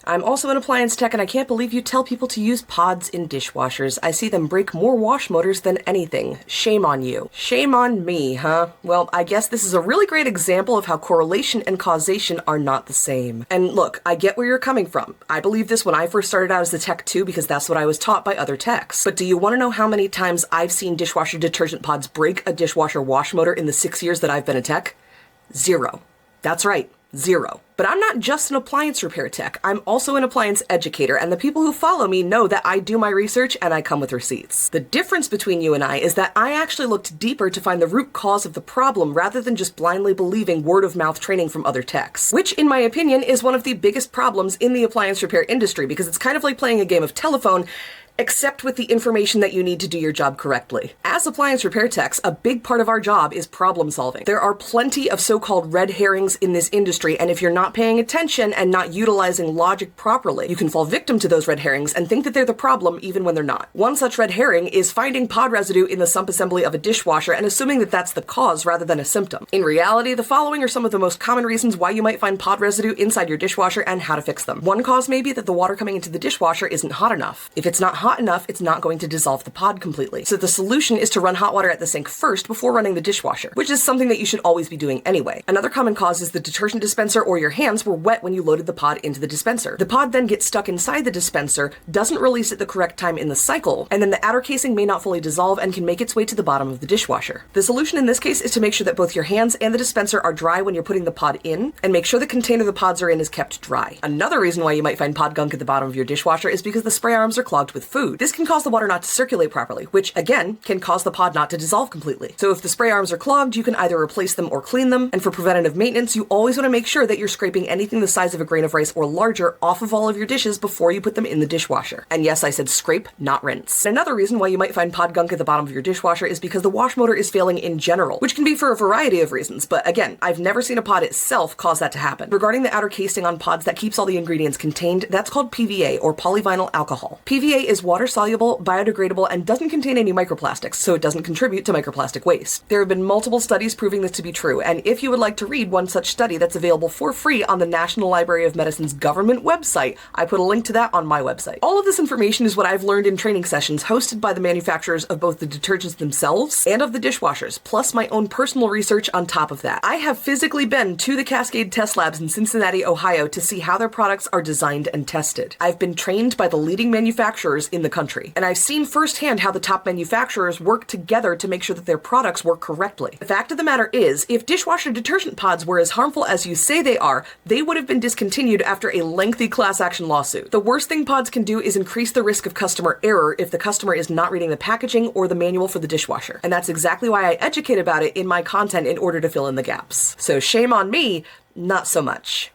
I'm also an appliance tech, and I can't believe you tell people to use pods in dishwashers. I see them break more wash motors than anything. Shame on you. Shame on me, huh? Well, I guess this is a really great example of how correlation and causation are not the same. And look, I get where you're coming from. I believe this when I first started out as a tech too, because that's what I was taught by other techs. But do you want to know how many times I've seen dishwasher detergent pods break a dishwasher wash motor in the 6 years that I've been a tech? 0. That's right. 0. But I'm not just an appliance repair tech. I'm also an appliance educator, and the people who follow me know that I do my research and I come with receipts. The difference between you and I is that I actually looked deeper to find the root cause of the problem rather than just blindly believing word-of-mouth training from other techs, which, in my opinion, is one of the biggest problems in the appliance repair industry because it's kind of like playing a game of telephone, except with the information that you need to do your job correctly. As appliance repair techs, a big part of our job is problem solving. There are plenty of so-called red herrings in this industry, and if you're not paying attention and not utilizing logic properly, you can fall victim to those red herrings and think that they're the problem even when they're not. One such red herring is finding pod residue in the sump assembly of a dishwasher and assuming that that's the cause rather than a symptom. In reality, the following are some of the most common reasons why you might find pod residue inside your dishwasher and how to fix them. One cause may be that the water coming into the dishwasher isn't hot enough. If it's not hot enough, it's not going to dissolve the pod completely. So the solution is to run hot water at the sink first before running the dishwasher, which is something that you should always be doing anyway. Another common cause is the detergent dispenser or your hands were wet when you loaded the pod into the dispenser. The pod then gets stuck inside the dispenser, doesn't release at the correct time in the cycle, and then the outer casing may not fully dissolve and can make its way to the bottom of the dishwasher. The solution in this case is to make sure that both your hands and the dispenser are dry when you're putting the pod in, and make sure the container the pods are in is kept dry. Another reason why you might find pod gunk at the bottom of your dishwasher is because the spray arms are clogged with food. This can cause the water not to circulate properly, which again can cause the pod not to dissolve completely. So if the spray arms are clogged, you can either replace them or clean them, and for preventative maintenance, you always want to make sure that you're scraping anything the size of a grain of rice or larger off of all of your dishes before you put them in the dishwasher. And yes, I said scrape, not rinse. Another reason why you might find pod gunk at the bottom of your dishwasher is because the wash motor is failing in general, which can be for a variety of reasons, but again, I've never seen a pod itself cause that to happen. Regarding the outer casing on pods that keeps all the ingredients contained, that's called PVA, or polyvinyl alcohol. PVA is water-soluble, biodegradable, and doesn't contain any microplastics, so it doesn't contribute to microplastic waste. There have been multiple studies proving this to be true, and if you would like to read one such study that's available for free on the National Library of Medicine's government website, I put a link to that on my website. All of this information is what I've learned in training sessions hosted by the manufacturers of both the detergents themselves and of the dishwashers, plus my own personal research on top of that. I have physically been to the Cascade Test Labs in Cincinnati, Ohio to see how their products are designed and tested. I've been trained by the leading manufacturers in the country, and I've seen firsthand how the top manufacturers work together to make sure that their products work correctly. The fact of the matter is, if dishwasher detergent pods were as harmful as you say they are, they would have been discontinued after a lengthy class action lawsuit. The worst thing pods can do is increase the risk of customer error if the customer is not reading the packaging or the manual for the dishwasher. And that's exactly why I educate about it in my content in order to fill in the gaps. So shame on me, not so much.